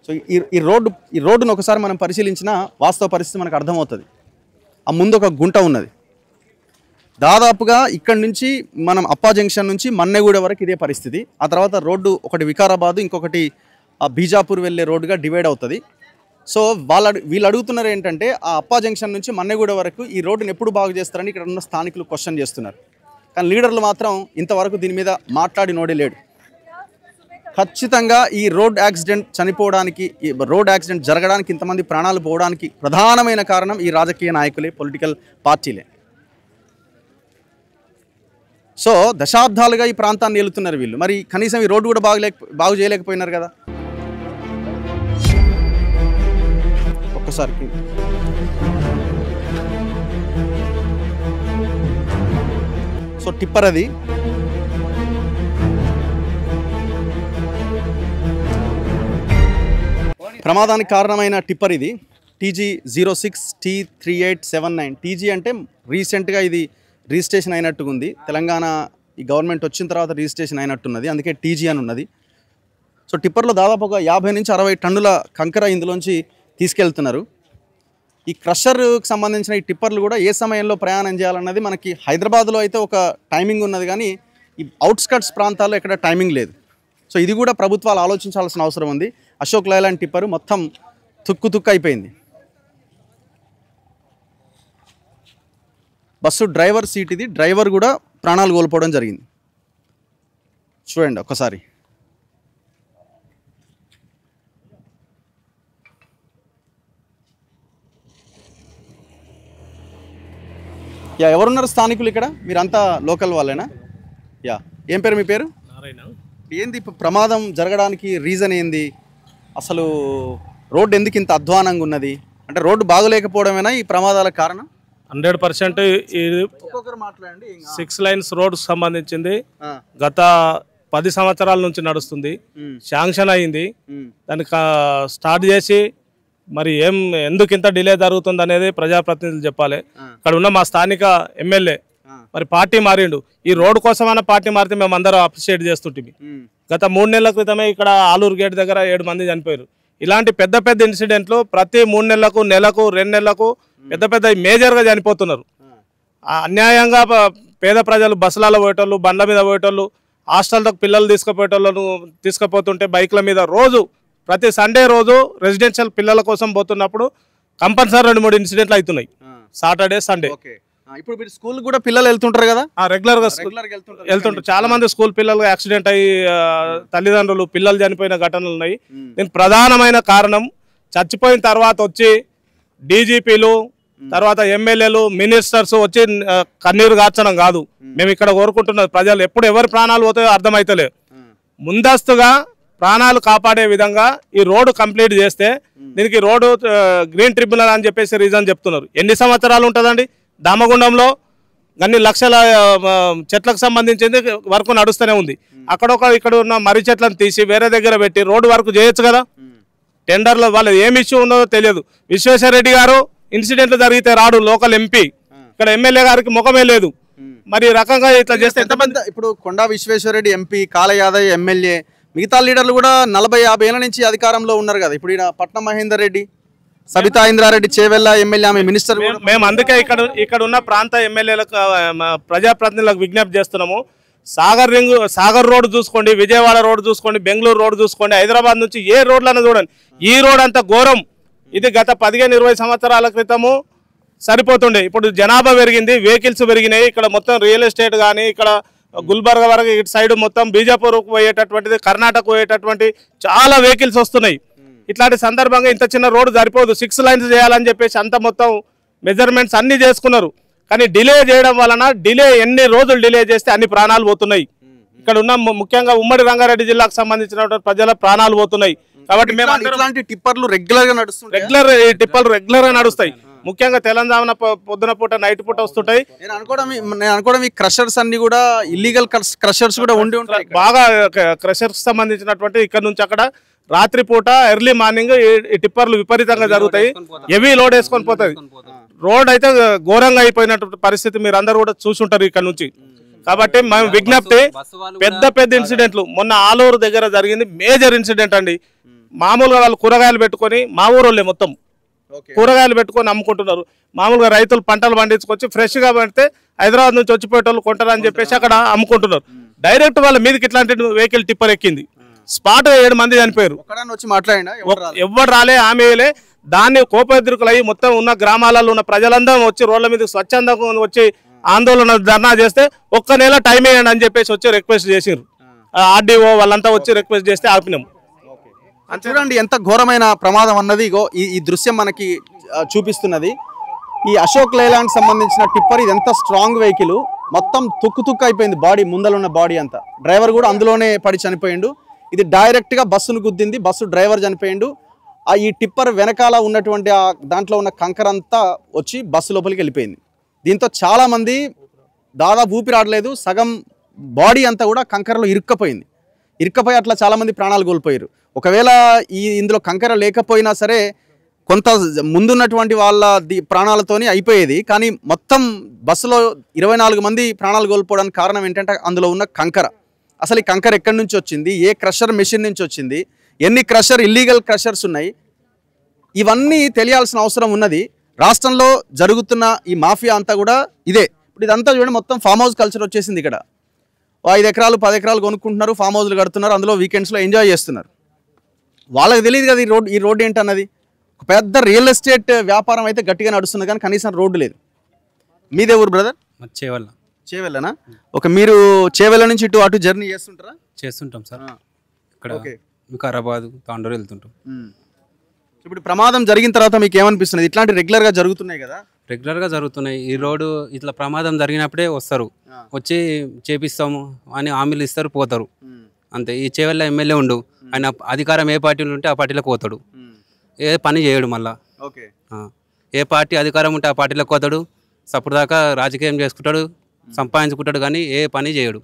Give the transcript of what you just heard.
So ఈ రోడ్డును ఒకసారి మనం పరిశీలించిన వాస్తవ పరిస్థితి మనకు అర్థమవుతుంది. ఆ ముందు ఒక గుంట ఉన్నది. దాదాపుగా ఇక్కడి నుంచి మనం అప్పా జంక్షన్ నుంచి మన్నెగూడ వరకు ఇదే పరిస్థితి. ఆ తర్వాత రోడ్డు ఒకటి వికారాబాద్, ఇంకొకటి బీజాపూర్ వెళ్ళే రోడ్డుగా డివైడ్ అవుతుంది. సో వీళ్ళు అడుగుతున్నారు ఏంటంటే ఆ అప్పా జంక్షన్ నుంచి మన్నెగూడ వరకు ఈ రోడ్డును ఎప్పుడు బాగు చేస్తారని ఇక్కడ ఉన్న స్థానికులు క్వశ్చన్ చేస్తున్నారు. కానీ లీడర్లు మాత్రం ఇంతవరకు దీని మీద మాట్లాడి నోడే లేడు. ఖచ్చితంగా ఈ రోడ్ యాక్సిడెంట్ జరగడానికి, ఇంతమంది ప్రాణాలు పోవడానికి ప్రధానమైన కారణం ఈ రాజకీయ నాయకులే, పొలిటికల్ పార్టీలే. సో దశాబ్దాలుగా ఈ ప్రాంతాన్ని ఏలుతున్నారు వీళ్ళు. మరి కనీసం ఈ రోడ్డు కూడా బాగు చేయలేకపోయినారు కదా. ఒక్కసారికి సో టిప్పర్ అది ప్రమాదానికి కారణమైన టిప్పర్ ఇది TG06T3879. TG అంటే రీసెంట్గా ఇది రిజిస్ట్రేషన్ అయినట్టుగా ఉంది. తెలంగాణ ఈ గవర్నమెంట్ వచ్చిన తర్వాత రిజిస్ట్రేషన్ అయినట్టున్నది, అందుకే TG అని ఉన్నది. సో టిప్పర్లో దాదాపు ఒక 50 నుంచి 60 టన్నుల కంకర ఇందులోంచి తీసుకెళ్తున్నారు. ఈ క్రషర్కి సంబంధించిన ఈ టిప్పర్లు కూడా ఏ సమయంలో ప్రయాణం చేయాలన్నది మనకి హైదరాబాద్లో అయితే ఒక టైమింగ్ ఉన్నది, కానీ ఈ అవుట్స్కట్స్ ప్రాంతాల్లో ఎక్కడ టైమింగ్ లేదు. సో ఇది కూడా ప్రభుత్వాలు ఆలోచించాల్సిన అవసరం ఉంది. అశోక్ లైలాండ్ టిప్పర్ మొత్తం తుక్కు అయిపోయింది. బస్సు డ్రైవర్ సీట్ ఇది, డ్రైవర్ కూడా ప్రాణాలు కోల్పోవడం జరిగింది. చూడండి ఒక్కసారి. ఎవరున్నారు స్థానికులు ఇక్కడ? మీరంతా లోకల్ వాళ్ళేనా? ఏం పేరు మీ పేరు? నారాయణ. ఏంది ప్రమాదం జరగడానికి రీజన్ ఏంది? అసలు రోడ్డు ఎందుకు ఇంత అధ్వానంగా ఉన్నది? అంటే రోడ్డు బాగలేకపోవడమేనా ఈ ప్రమాదాలకు కారణం? 100% ఇది 6 లైన్స్ రోడ్డుకు సంబంధించింది. గత 10 సంవత్సరాల నుంచి నడుస్తుంది. శాంక్షన్ అయింది. దానికి స్టార్ట్ చేసి మరి ఎందుకు ఇంత డిలే జరుగుతుంది అనేది ప్రజాప్రతినిధులు చెప్పాలి. ఇక్కడ ఉన్న మా స్థానిక ఎమ్మెల్యే మరి పార్టీ మారిండు. ఈ రోడ్డు కోసమైనా పార్టీ మారితే మేము అందరం అప్రిషియేట్ చేస్తుంటిమి. గత 3 నెలల క్రితమే ఇక్కడ ఆలూరు గేట్ దగ్గర 7 మంది చనిపోయారు. ఇలాంటి పెద్ద ఇన్సిడెంట్లు ప్రతి 3 నెలలకు, నెలకు, 2 నెలలకు పెద్ద మేజర్గా చనిపోతున్నారు. అన్యాయంగా పేద ప్రజలు బస్సులలో పోయేటోళ్ళు, బండ్ల మీద పోయేటోళ్ళు, హాస్టల్లకు పిల్లలు తీసుకుపోతుంటే బైక్ల మీద రోజు ప్రతి సండే రోజు రెసిడెన్షియల్ పిల్లల కోసం పోతున్నప్పుడు కంపల్సరీ 2-3 ఇన్సిడెంట్లు అవుతున్నాయి. Saturday, Sunday. ఇప్పుడు మీరు స్కూల్ కూడా పిల్లలు వెళ్తుంటారు కదా? రెగ్యులర్గా వెళ్తుంటారు. చాలా మంది స్కూల్ పిల్లలు యాక్సిడెంట్ అయ్యి తల్లిదండ్రులు, పిల్లలు చనిపోయిన ఘటనలు ఉన్నాయి. దీనికి ప్రధానమైన కారణం చచ్చిపోయిన తర్వాత వచ్చి డీజీపీలు, తర్వాత ఎమ్మెల్యేలు, మినిస్టర్స్ వచ్చి కన్నీరు గార్చడం కాదు. మేము ఇక్కడ కోరుకుంటున్నది ప్రజలు ఎప్పుడు ఎవరి ప్రాణాలు పోతాయో అర్థమైతలే. ముందస్తుగా ప్రాణాలు కాపాడే విధంగా ఈ రోడ్డు కంప్లీట్ చేస్తే దీనికి రోడ్డు గ్రీన్ ట్రిబ్యునల్ అని చెప్పేసి రీజన్ చెప్తున్నారు. ఎన్ని సంవత్సరాలు ఉంటుందండి? దామగుండంలో అన్ని లక్షల చెట్లకు సంబంధించింది వర్క్ నడుస్తూనే ఉంది. ఇక్కడ ఉన్న మర్రి చెట్లను తీసి వేరే దగ్గర పెట్టి రోడ్డు వర్క్ చేయొచ్చు కదా. టెండర్లో వాళ్ళు ఏం ఇష్యూ ఉన్నదో తెలియదు. విశ్వేశ్వరరెడ్డి గారు ఇన్సిడెంట్లు జరిగితే రాడు, లోకల్ ఎంపీ. ఇక్కడ ఎమ్మెల్యే గారికి ముఖమే లేదు. మరి రకంగా ఇట్లా చేస్తే ఎంతమంది? ఇప్పుడు కొండా విశ్వేశ్వరరెడ్డి ఎంపీ, కాళ యాదవ్ ఎమ్మెల్యే, మిగతా లీడర్లు కూడా 40-50 ఏళ్ల నుంచి అధికారంలో ఉన్నారు కదా. ఇప్పుడు ఈయన పట్నం మహేందర్ రెడ్డి, సబితా ఇంద్రారెడ్డి, చేవెళ్ళ ఎమ్మెల్యే, ఆమె మినిస్టర్. మేము అందుకే ఇక్కడ ఉన్న ప్రాంత ఎమ్మెల్యేలకు, ప్రజాప్రతినిధులకు విజ్ఞప్తి చేస్తున్నాము. సాగర్ రోడ్డు చూసుకోండి, విజయవాడ రోడ్డు చూసుకోండి, బెంగళూరు రోడ్డు చూసుకోండి, హైదరాబాద్ నుంచి ఏ రోడ్లను చూడండి. ఈ రోడ్ అంత ఘోరం. ఇది గత 15-20 సంవత్సరాల క్రితము సరిపోతుండే. ఇప్పుడు జనాభా పెరిగింది, వెహికల్స్ పెరిగినాయి. ఇక్కడ మొత్తం రియల్ ఎస్టేట్ కానీ, ఇక్కడ గుల్బర్గా వరకు ఇటు సైడ్ మొత్తం బీజాపూర్కు పోయేటటువంటిది, కర్ణాటక పోయేటటువంటి చాలా వెహికల్స్ వస్తున్నాయి. ఇట్లాంటి సందర్భంగా ఇంత చిన్న రోడ్డు సరిపోదు, 6 లైన్స్ చేయాలని చెప్పేసి అంత మొత్తం మెజర్మెంట్స్ అన్నీ చేసుకున్నారు. కానీ డిలే చేయడం వలన ఎన్ని రోజులు డిలే చేస్తే అన్ని ప్రాణాలు పోతున్నాయి. ఇక్కడ ఉన్న ముఖ్యంగా ఉమ్మడి రంగారెడ్డి జిల్లాకు సంబంధించిన ప్రజల ప్రాణాలు పోతున్నాను. కాబట్టి మేము ఇట్లాంటి టిప్పర్లు రెగ్యులర్ గా నడుస్తాయి. ముఖ్యంగా తెలంగాణ పొద్దున పూట నైట్ పూట వస్తుంటాయి. నేను అనుకోవడం ఈ క్రషర్స్ అన్ని కూడా ఇల్లీగల్ క్రషర్స్ కూడా ఉండి ఉంటాయి. బాగా క్రషర్స్ సంబంధించినటువంటి ఇక్కడ నుంచి అక్కడ రాత్రి పూట ఎర్లీ మార్నింగ్ ఈ టిప్పర్లు విపరీతంగా జరుగుతాయి. హెవీ లోడ్ వేసుకొని పోతుంది. రోడ్ అయితే ఘోరంగా అయిపోయినటువంటి పరిస్థితి మీరు అందరూ కూడా చూసుంటారు ఇక్కడ నుంచి. కాబట్టి మేము విజ్ఞప్తి, పెద్ద ఇన్సిడెంట్లు మొన్న ఆలూరు దగ్గర జరిగింది, మేజర్ ఇన్సిడెంట్ అండి. మామూలుగా వాళ్ళు కూరగాయలు పెట్టుకొని మా ఊరోళ్ళే మొత్తం కూరగాయలు పెట్టుకొని అమ్ముకుంటున్నారు. మామూలుగా రైతులు పంటలు పండించుకొచ్చి ఫ్రెష్గా పెడితే హైదరాబాద్ నుంచి వచ్చిపోయేటోళ్ళు కొంటారని చెప్పేసి అక్కడ అమ్ముకుంటున్నారు. డైరెక్ట్ వాళ్ళ మీదకి ఇట్లాంటి వెహికల్ టిప్పర్ ఎక్కింది. స్పాట్ 7 మంది చనిపోయారు. ఎవ్వరు రాలే, ఆమెలే. దాన్ని కోపద్రికులు అయ్యి మొత్తం ఉన్న గ్రామాలలో ఉన్న ప్రజలందరూ వచ్చి రోడ్ల మీద స్వచ్ఛందంగా వచ్చి ఆందోళన ధర్నా చేస్తే ఒక్క నెల టైం వేయండి అని చెప్పేసి వచ్చి రిక్వెస్ట్ చేసిర్రు. ఆర్డీఓ వాళ్ళంతా వచ్చి రిక్వెస్ట్ చేస్తే ఆపినాం. చూడండి ఎంత ఘోరమైన ప్రమాదం అన్నది ఇగో ఈ దృశ్యం మనకి చూపిస్తున్నది. ఈ అశోక్ లేలాండ్ సంబంధించిన టిప్పర్ ఇది ఎంత స్ట్రాంగ్ వెహికల్, మొత్తం తుక్కు అయిపోయింది బాడీ, ముందలున్న బాడీ అంతా. డ్రైవర్ కూడా అందులోనే పడి చనిపోయిండు. ఇది డైరెక్ట్గా బస్సును గుద్దింది, బస్సు డ్రైవర్ చనిపోయిండు. ఈ టిప్పర్ వెనకాల ఉన్నటువంటి దాంట్లో ఉన్న కంకర అంతా వచ్చి బస్సు లోపలికి వెళ్ళిపోయింది. దీంతో చాలామంది దాదాపు ఊపిరాడలేదు, సగం బాడీ అంతా కూడా కంకరలో ఇరుక్కపోయి అట్లా చాలామంది ప్రాణాలు కోల్పోయారు. ఒకవేళ ఇందులో కంకర లేకపోయినా సరే కొంత ముందున్నటువంటి వాళ్ళ ప్రాణాలతోని అయిపోయేది. కానీ మొత్తం బస్సులో 24 మంది ప్రాణాలు కోల్పోవడానికి కారణం ఏంటంటే అందులో ఉన్న కంకర. అసలు ఈ కంకర ఎక్కడి నుంచి వచ్చింది, ఏ క్రషర్ మెషిన్ నుంచి వచ్చింది, ఎన్ని ఇల్లీగల్ క్రషర్స్ ఉన్నాయి, ఇవన్నీ తెలియాల్సిన అవసరం ఉన్నది. రాష్ట్రంలో జరుగుతున్న ఈ మాఫియా అంతా కూడా ఇదే. ఇప్పుడు ఇదంతా చూడండి, మొత్తం ఫామ్ హౌస్ కల్చర్ వచ్చేసింది. ఇక్కడ 5 ఎకరాలు 10 ఎకరాలు కొనుక్కుంటున్నారు, ఫామ్ హౌస్లు కడుతున్నారు, అందులో వీకెండ్స్లో ఎంజాయ్ చేస్తున్నారు. వాళ్ళకి తెలియదు కదా ఈ రోడ్ ఏంటన్నది. ఒక పెద్ద రియల్ ఎస్టేట్ వ్యాపారం అయితే గట్టిగా నడుస్తుంది, కానీ కనీసం రోడ్డు లేదు. మీదే ఊరు బ్రదర్? చేవెళ్ళనా? మీరు చేవెళ్ళ నుంచి ఇటు అటు జర్నీ చేస్తుంటాం సార్. ఇక్కడ వికారాబాద్, తాండూరు వెళ్తుంటాం. ఇప్పుడు ప్రమాదం జరిగిన తర్వాత మీకు ఏమనిపిస్తుంది? ఇట్లాంటి రెగ్యులర్గా జరుగుతున్నాయి కదా? రెగ్యులర్గా జరుగుతున్నాయి. ఈ రోడ్డు ఇట్లా ప్రమాదం జరిగినప్పుడే వస్తారు, వచ్చి చేపిస్తాము అని హామీలు ఇస్తారు, పోతారు అంతే. ఈ చేవెళ్ళ ఎమ్మెల్యే ఉండు, ఆయన అధికారం ఏ పార్టీలో ఉంటే ఆ పార్టీలోకి పోతాడు, ఏ పని చేయడు. మళ్ళా ఏ పార్టీ అధికారం ఉంటే ఆ పార్టీలోకి పోతాడు, సప్పుడు దాకా రాజకీయం చేసుకుంటాడు, సంపాదించుకుంటాడు, కానీ ఏ పని చేయడు.